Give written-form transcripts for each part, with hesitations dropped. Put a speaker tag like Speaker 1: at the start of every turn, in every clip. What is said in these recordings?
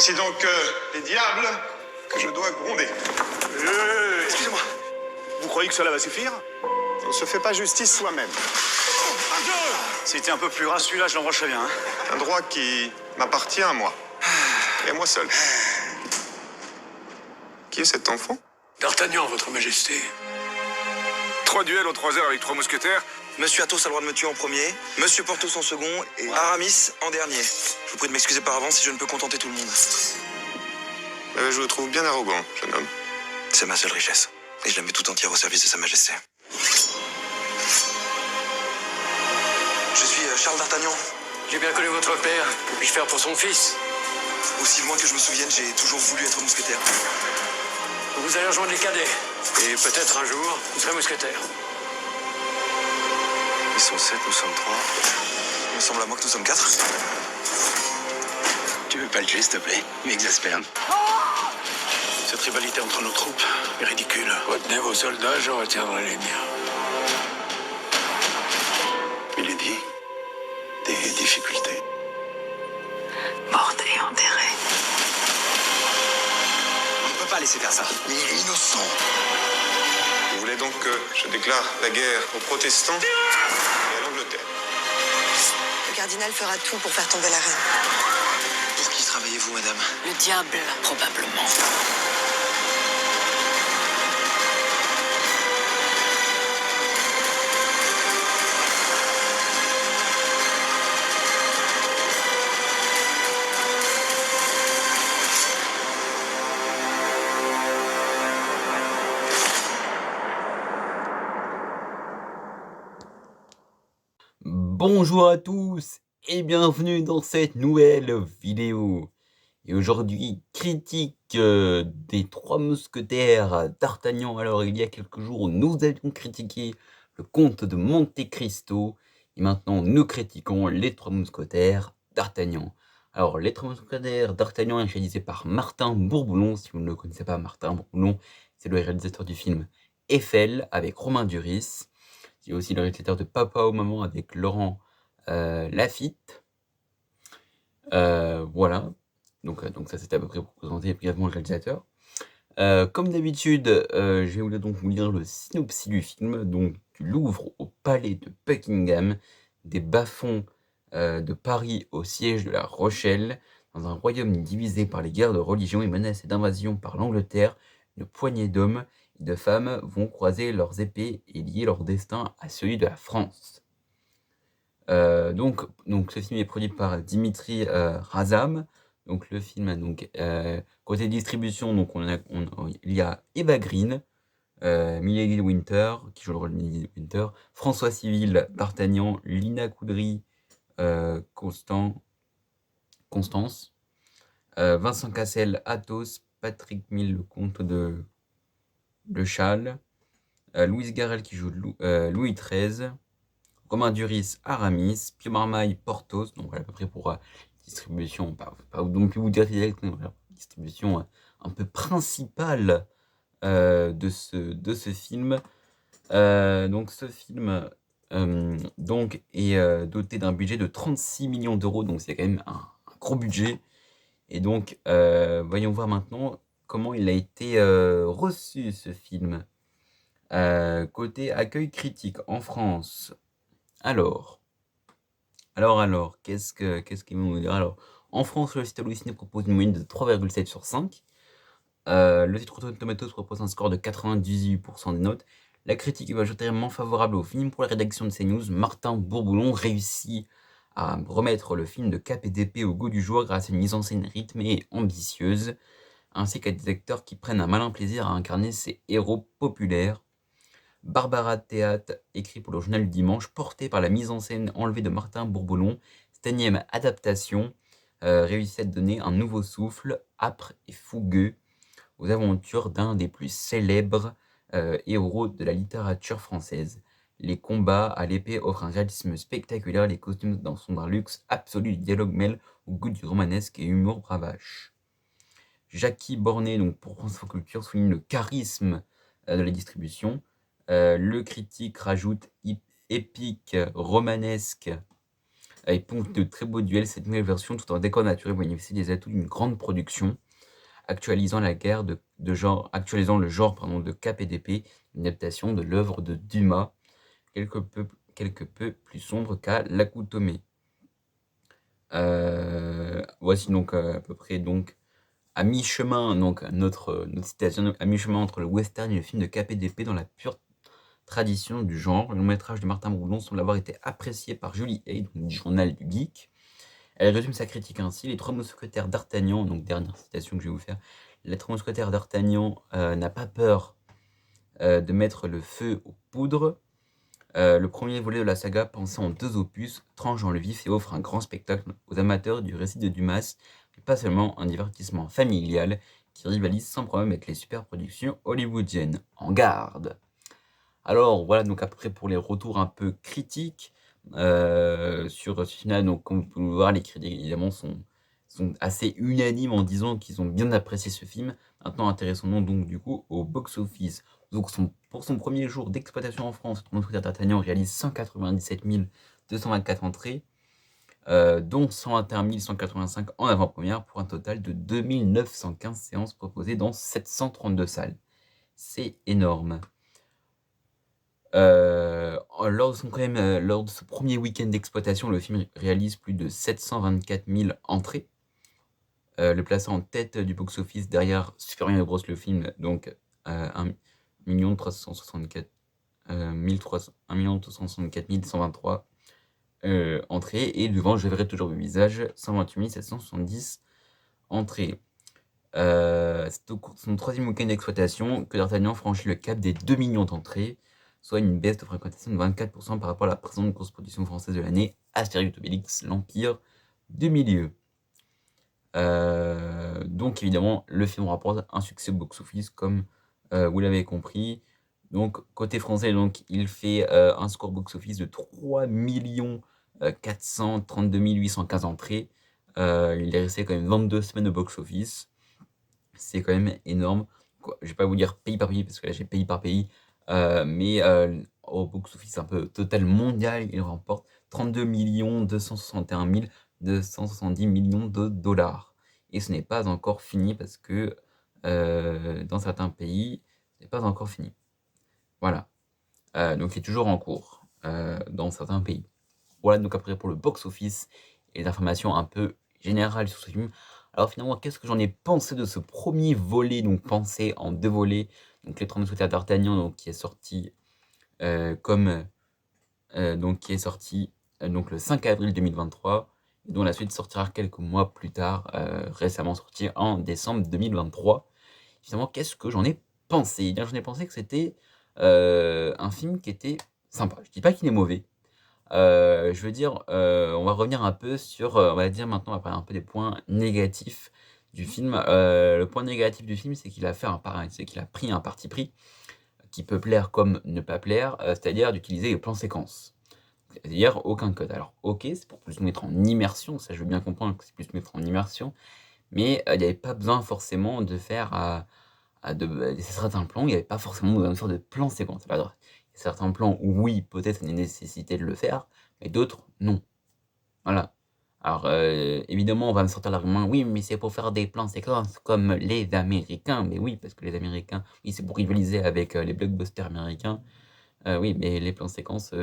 Speaker 1: Voici donc les diables que je dois gronder.
Speaker 2: Excusez-moi. Vous croyez que cela va suffire?
Speaker 1: On ne se fait pas justice soi-même.
Speaker 2: Si c'était un peu plus gras, celui-là, je l'embrocherais bien. Hein.
Speaker 1: Un droit qui m'appartient à moi. Et à moi seul. Qui est cet enfant?
Speaker 3: D'Artagnan, votre majesté.
Speaker 4: 3 duels en 3 heures avec 3 mousquetaires.
Speaker 5: Monsieur Athos a le droit de me tuer en premier, Monsieur Porthos en second et Aramis en dernier. Je vous prie de m'excuser par avance si je ne peux contenter tout le monde.
Speaker 1: Je vous trouve bien arrogant, jeune homme.
Speaker 5: C'est ma seule richesse. Et je la mets tout entière au service de Sa Majesté. Je suis Charles d'Artagnan.
Speaker 3: J'ai bien connu votre père. Que puis-je faire pour son fils?
Speaker 5: Aussi loin que je me souvienne, j'ai toujours voulu être mousquetaire.
Speaker 3: Vous allez rejoindre les cadets. Et peut-être un jour, vous serez mousquetaire.
Speaker 5: Ils sont 7, nous sommes 3. Il me semble à moi que nous sommes 4.
Speaker 6: Tu veux pas le tuer, s'il te plaît? Il m'exaspère. Cette rivalité entre nos troupes est ridicule.
Speaker 3: Retenez vos soldats, je retiendrai les miens.
Speaker 6: Milady, des difficultés.
Speaker 7: Morte et enterrée.
Speaker 5: On ne peut pas laisser faire ça. Mais il est innocent.
Speaker 1: Vous voulez donc que je déclare la guerre aux protestants et à l'Angleterre?
Speaker 7: Le cardinal fera tout pour faire tomber la reine.
Speaker 5: Pour qui travaillez-vous, madame?
Speaker 7: Le diable, probablement.
Speaker 8: Bonjour à tous et bienvenue dans cette nouvelle vidéo. Et aujourd'hui, critique des 3 mousquetaires d'Artagnan. Alors il y a quelques jours, nous avions critiqué le comte de Monte Cristo. Et maintenant, nous critiquons les 3 mousquetaires d'Artagnan. Alors les 3 mousquetaires d'Artagnan est réalisé par Martin Bourboulon. Si vous ne le connaissez pas, Martin Bourboulon, c'est le réalisateur du film Eiffel avec Romain Duris. C'est aussi le réalisateur de Papa ou Maman avec Laurent Lafitte. Voilà. Donc ça c'était à peu près pour présenter brièvement le réalisateur. Comme d'habitude, je vais donc vous lire le synopsis du film. Donc du Louvre au palais de Buckingham, des bas-fonds de Paris au siège de La Rochelle, dans un royaume divisé par les guerres de religion et menacé d'invasion par l'Angleterre, une poignée d'hommes et de femmes vont croiser leurs épées et lier leur destin à celui de la France. Donc ce film est produit par Dimitri Razam. Donc le film, donc côté distribution, donc il y a Eva Green, Milady de Winter qui joue le rôle de Milady de Winter, François Civil, D'Artagnan, Lina Coudry, Constance, Vincent Cassel, Athos, Patrick Mille, le comte de Le Châle, Louise Garrel qui joue Louis XIII, Romain Duris, Aramis, Pio Marmaille, Porthos. Donc voilà à peu près pour distribution, pas non plus vous dire directement, voilà, distribution un peu principale de ce film. Donc ce film donc est doté d'un budget de 36 millions d'euros, donc c'est quand même un gros budget. Et donc voyons voir maintenant comment il a été reçu ce film. Côté accueil critique en France. Alors, qu'est-ce qu'ils vont nous dire? Alors, en France, le site Allociné propose une moyenne de 3,7 sur 5. Le site Rotten Tomatoes propose un score de 98% des notes. La critique est majoritairement favorable au film. Pour la rédaction de CNews, Martin Bourboulon réussit à remettre le film de cap et d'épée au goût du jour grâce à une mise en scène rythmée et ambitieuse, ainsi qu'à des acteurs qui prennent un malin plaisir à incarner ces héros populaires. Barbara Théâtre, écrit pour le journal du dimanche, porté par la mise en scène enlevée de Martin Bourboulon, cette énième adaptation réussit à donner un nouveau souffle, âpre et fougueux, aux aventures d'un des plus célèbres héros de la littérature française. Les combats à l'épée offrent un réalisme spectaculaire, les costumes sont d'un luxe absolu, les dialogues mêlent au goût du romanesque et humour bravache. Jackie Bornet, donc pour France Culture, souligne le charisme de la distribution. Le critique rajoute épique, romanesque, avec ponctué de très beaux duels. Cette nouvelle version, tout en décor naturel, bénéficie des atouts d'une grande production, actualisant actualisant le genre de cap et d'épée, une adaptation de l'œuvre de Dumas, quelque peu plus sombre qu'à l'accoutumée. Voici donc à peu près donc à mi-chemin, donc notre citation, à mi-chemin entre le western et le film de cap et d'épée dans la pure tradition du genre. Le long métrage de Martin Boulon semble avoir été apprécié par Julie Hay, donc du journal du Geek. Elle résume sa critique ainsi: les trois mousquetaires d'Artagnan, donc dernière citation que je vais vous faire, les trois mousquetaires d'Artagnan n'a pas peur de mettre le feu aux poudres. Le premier volet de la saga, pensé en 2 opus, tranche dans le vif et offre un grand spectacle aux amateurs du récit de Dumas, mais pas seulement un divertissement familial qui rivalise sans problème avec les superproductions hollywoodiennes. En garde! Alors voilà donc à peu près pour les retours un peu critiques sur ce film-là. Donc comme vous pouvez le voir, les critiques évidemment sont assez unanimes en disant qu'ils ont bien apprécié ce film. Maintenant intéressons-nous donc du coup au box-office. Donc pour son premier jour d'exploitation en France, Mon Mousquetaire d'Artagnan réalise 197 224 entrées, dont 121 185 en avant-première, pour un total de 2915 séances proposées dans 732 salles. C'est énorme. Lors de ce premier week-end d'exploitation, le film réalise plus de 724 000 entrées, le plaçant en tête du box-office derrière Super Mario Bros. Le film, donc 1 364 123 entrées, et devant Je verrai toujours le visage, 128 770 entrées. C'est au cours de son troisième week-end d'exploitation que D'Artagnan franchit le cap des 2 millions d'entrées, soit une baisse de fréquentation de 24% par rapport à la précédente grosse production française de l'année, Astérix Obélix, l'Empire du Milieu. Donc évidemment, le film rapporte un succès au box-office, comme vous l'avez compris. Donc côté français, donc, il fait un score box-office de 3 432 815 entrées. Il est resté quand même 22 semaines au box-office. C'est quand même énorme. Je vais pas vous dire pays par pays, parce que là j'ai pays par pays. Mais au box-office un peu total mondial, il remporte 32 261 270 millions de dollars. Et ce n'est pas encore fini, parce que dans certains pays, ce n'est pas encore fini. Voilà. Donc il est toujours en cours dans certains pays. Voilà donc après pour le box-office et les informations un peu générales sur ce film. Alors finalement, qu'est-ce que j'en ai pensé de ce premier volet, donc pensé en 2 volets, donc Les Trois Mousquetaires d'Artagnan, donc qui est sorti donc le 5 avril 2023, et dont la suite sortira quelques mois plus tard, récemment sorti en décembre 2023. Finalement, qu'est-ce que j'en ai pensé? Eh bien, j'en ai pensé que c'était un film qui était sympa. Je dis pas qu'il est mauvais. Je veux dire, on va revenir un peu sur, on va dire maintenant, on va parler un peu des points négatifs du film. Le point négatif du film, c'est qu'il a pris un parti pris qui peut plaire comme ne pas plaire, c'est-à-dire d'utiliser les plans séquences. C'est-à-dire aucun cut. Alors ok, c'est pour plus nous mettre en immersion, ça je veux bien comprendre que c'est plus nous mettre en immersion, mais il n'y avait pas besoin forcément de faire certains plans, il n'y avait pas forcément besoin de faire de plans séquences. Alors, il y a certains plans où oui, peut-être une nécessité de le faire, mais d'autres, non. Voilà. Alors, évidemment, on va me sortir l'argument, oui, mais c'est pour faire des plans séquences comme les Américains. Mais oui, parce que les Américains, oui, c'est pour rivaliser avec les blockbusters américains. Oui, mais les plans séquences,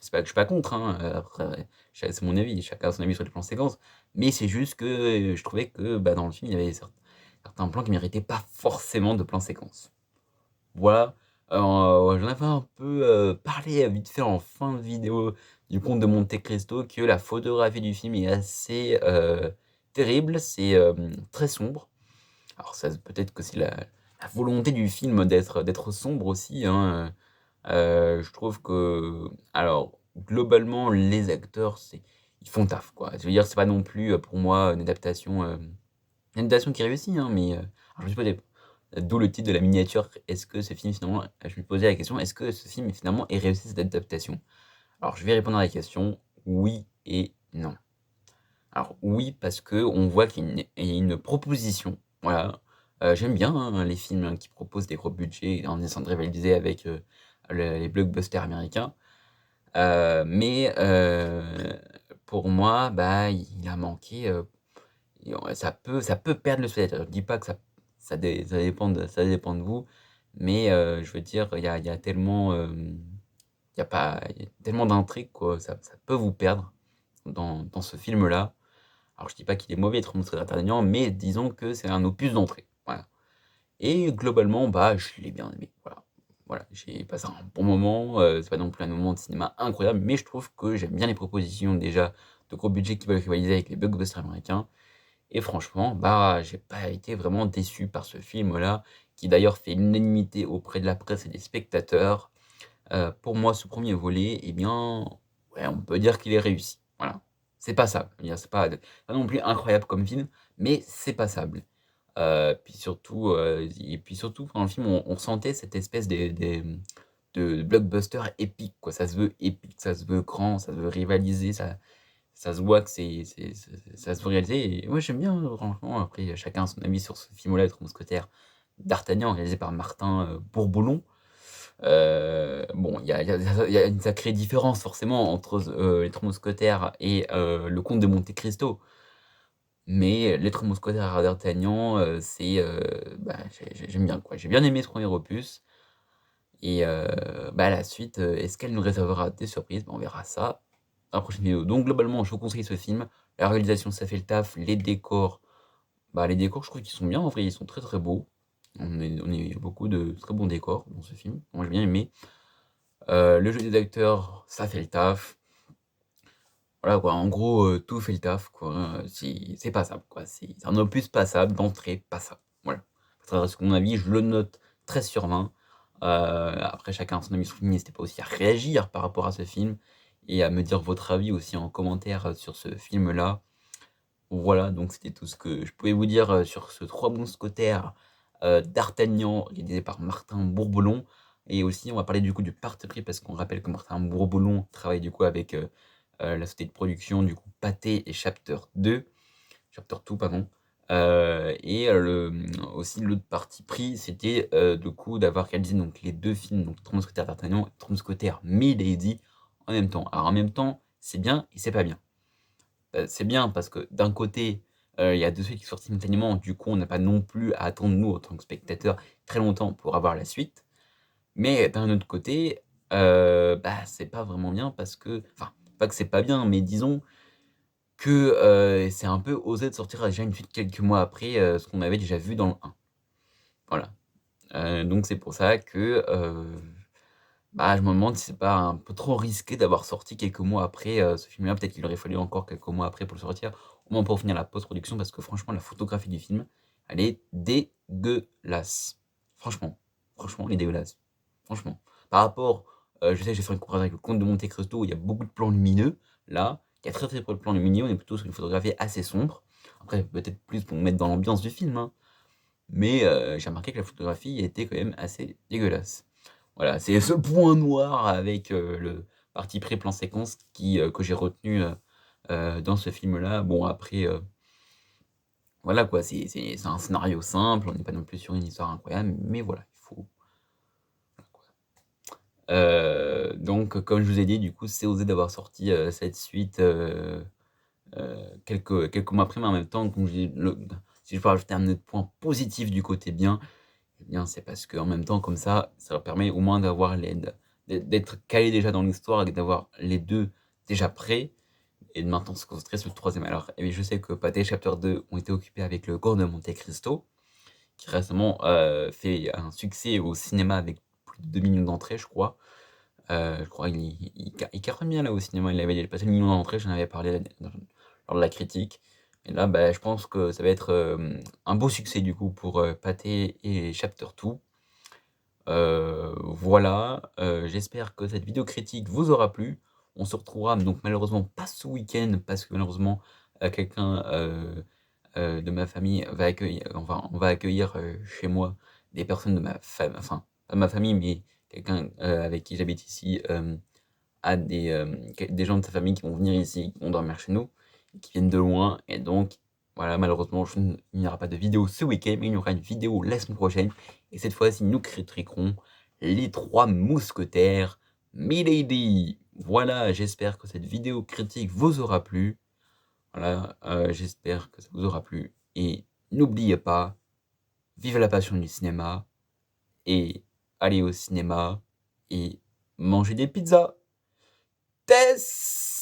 Speaker 8: c'est pas que je suis pas contre, hein, après, c'est mon avis, chacun a son avis sur les plans séquences, mais c'est juste que je trouvais que dans le film, il y avait certains plans qui méritaient pas forcément de plans séquences. Voilà. J'en avais un peu parlé vite fait en fin de vidéo du Comte de Monte Cristo, que la photographie du film est assez terrible, c'est très sombre. Alors ça peut-être que c'est la volonté du film d'être sombre aussi, hein. Je trouve que, alors globalement, les acteurs, ils font taf, quoi. Je veux dire, c'est pas non plus pour moi une adaptation qui réussit, hein, mais alors, je me suis posé, d'où le titre de la miniature. Est-ce que ce film finalement, je me posais la question, est-ce que ce film finalement est réussi cette adaptation? Alors je vais répondre à la question, oui et non. Alors oui, parce que on voit qu'il y a une proposition, voilà. J'aime bien, hein, les films qui proposent des gros budgets en essayant de rivaliser avec les blockbusters américains. Mais pour moi, bah, il a manqué, ça peut perdre le spectateur. Je dis pas que ça dépend de vous, mais je veux dire, il y a tellement, il y a tellement d'intrigues, quoi, ça peut vous perdre dans ce film-là. Alors je dis pas qu'il est mauvais, Trompe d'Artagnan, mais disons que c'est un opus d'entrée, voilà. Et globalement, bah, je l'ai bien aimé, voilà. Voilà, j'ai passé un bon moment, c'est pas non plus un moment de cinéma incroyable, mais je trouve que j'aime bien les propositions déjà de gros budget qui veulent rivaliser avec les blockbusters américains. Et franchement, bah, j'ai pas été vraiment déçu par ce film-là, qui d'ailleurs fait l'unanimité auprès de la presse et des spectateurs. Pour moi, ce premier volet, eh bien, ouais, on peut dire qu'il est réussi. Voilà. C'est passable. Je veux dire, c'est pas non plus incroyable comme film, mais c'est passable. Et puis surtout, pendant le film, on sentait cette espèce de blockbuster épique, quoi. Ça se veut épique, ça se veut grand, ça se veut rivaliser, ça se voit que ça se veut réaliser. Et moi, j'aime bien, franchement. Après, chacun a son avis sur ce film-là, Les Trois Mousquetaires d'Artagnan, réalisé par Martin Bourboulon. Bon, il y a une sacrée différence forcément entre Les Trois Mousquetaires et Le Comte de Monte-Cristo. Mais Les Trois Mousquetaires d'Artagnan, bah, j'aime bien, quoi. J'ai bien aimé ce premier opus. Et bah, la suite, est-ce qu'elle nous réservera des surprises? Bah, on verra ça dans la prochaine vidéo. Donc globalement, je vous conseille ce film. La réalisation, ça fait le taf. Les décors, bah, je trouve qu'ils sont bien. En vrai, ils sont très très beaux. On est beaucoup de très bons décors dans ce film. Moi, j'ai bien aimé. Le jeu des acteurs, ça fait le taf. Voilà, quoi. En gros, tout fait le taf, quoi. C'est passable, quoi. C'est un opus passable, d'entrée passable. Voilà. Ça reste mon avis, je le note 13 sur 20. Après, chacun a son avis sur le film. N'hésitez pas aussi à réagir par rapport à ce film et à me dire votre avis aussi en commentaire sur ce film-là. Voilà, donc c'était tout ce que je pouvais vous dire sur ce Trois Mousquetaires d'Artagnan, réalisé par Martin Bourboulon. Et aussi, on va parler du coup du parti pris, parce qu'on rappelle que Martin Bourboulon travaille du coup avec la société de production, du coup Pathé et Chapter 2, pardon. Aussi l'autre parti pris, c'était du coup d'avoir réalisé donc les deux films, donc Trois Mousquetaires d'Artagnan et Trois Mousquetaires Milady en même temps. Alors en même temps, c'est bien et c'est pas bien. C'est bien parce que d'un côté, il y a 2 suites qui sortent simultanément, du coup on n'a pas non plus à attendre nous, en tant que spectateurs, très longtemps pour avoir la suite. Mais d'un autre côté, bah, c'est pas vraiment bien parce que enfin, pas que c'est pas bien, mais disons que, c'est un peu osé de sortir déjà une suite quelques mois après, ce qu'on avait déjà vu dans le 1. Voilà. Donc c'est pour ça que, bah, je me demande si c'est pas un peu trop risqué d'avoir sorti quelques mois après, ce film-là. Peut-être qu'il aurait fallu encore quelques mois après pour le sortir, au moins pour finir la post-production, parce que franchement, la photographie du film, elle est dégueulasse. Franchement, elle est dégueulasse. Franchement. Par rapport, je sais que j'ai fait une comparaison avec Le Comte de Monte-Cristo, où il y a beaucoup de plans lumineux. Là, il y a très très peu de plans lumineux, on est plutôt sur une photographie assez sombre. Après, peut-être plus pour me mettre dans l'ambiance du film, hein. Mais j'ai remarqué que la photographie était quand même assez dégueulasse. Voilà, c'est ce point noir avec le parti pré-plan séquence que j'ai retenu dans ce film-là. Bon, après, voilà quoi, c'est un scénario simple, on n'est pas non plus sur une histoire incroyable, mais voilà, il faut. Voilà, quoi. Donc, comme je vous ai dit, du coup, c'est osé d'avoir sorti cette suite quelques mois après, mais en même temps, comme je dis, si je peux rajouter un autre point positif du côté bien, eh bien, c'est parce qu'en même temps, comme ça leur permet au moins d'avoir d'être calé déjà dans l'histoire et d'avoir les 2 déjà prêts et de maintenant se concentrer sur le 3e. Alors, eh bien, je sais que Pathé et Chapter 2 ont été occupés avec Le Comte de Monte-Cristo, qui récemment fait un succès au cinéma avec plus de 2 millions d'entrées, je crois. Je crois qu'il cartonne bien là au cinéma, il avait déjà passé le million d'entrées, j'en avais parlé lors de la critique. Et là, bah, je pense que ça va être un beau succès du coup pour Pathé et Chapter 2. Voilà, j'espère que cette vidéo critique vous aura plu. On se retrouvera donc malheureusement pas ce week-end, parce que malheureusement quelqu'un de ma famille va accueillir, on va accueillir chez moi des personnes de ma famille, enfin pas de ma famille, mais quelqu'un avec qui j'habite ici a des gens de sa famille qui vont venir ici, qui vont dormir chez nous, qui viennent de loin, et donc voilà, malheureusement il n'y aura pas de vidéo ce week-end, mais il y aura une vidéo la semaine prochaine, et cette fois-ci nous critiquerons Les Trois Mousquetaires Milady. Voilà, j'espère que cette vidéo critique vous aura plu. Voilà, j'espère que ça vous aura plu. Et n'oubliez pas, vive la passion du cinéma. Et allez au cinéma. Et mangez des pizzas. Tess!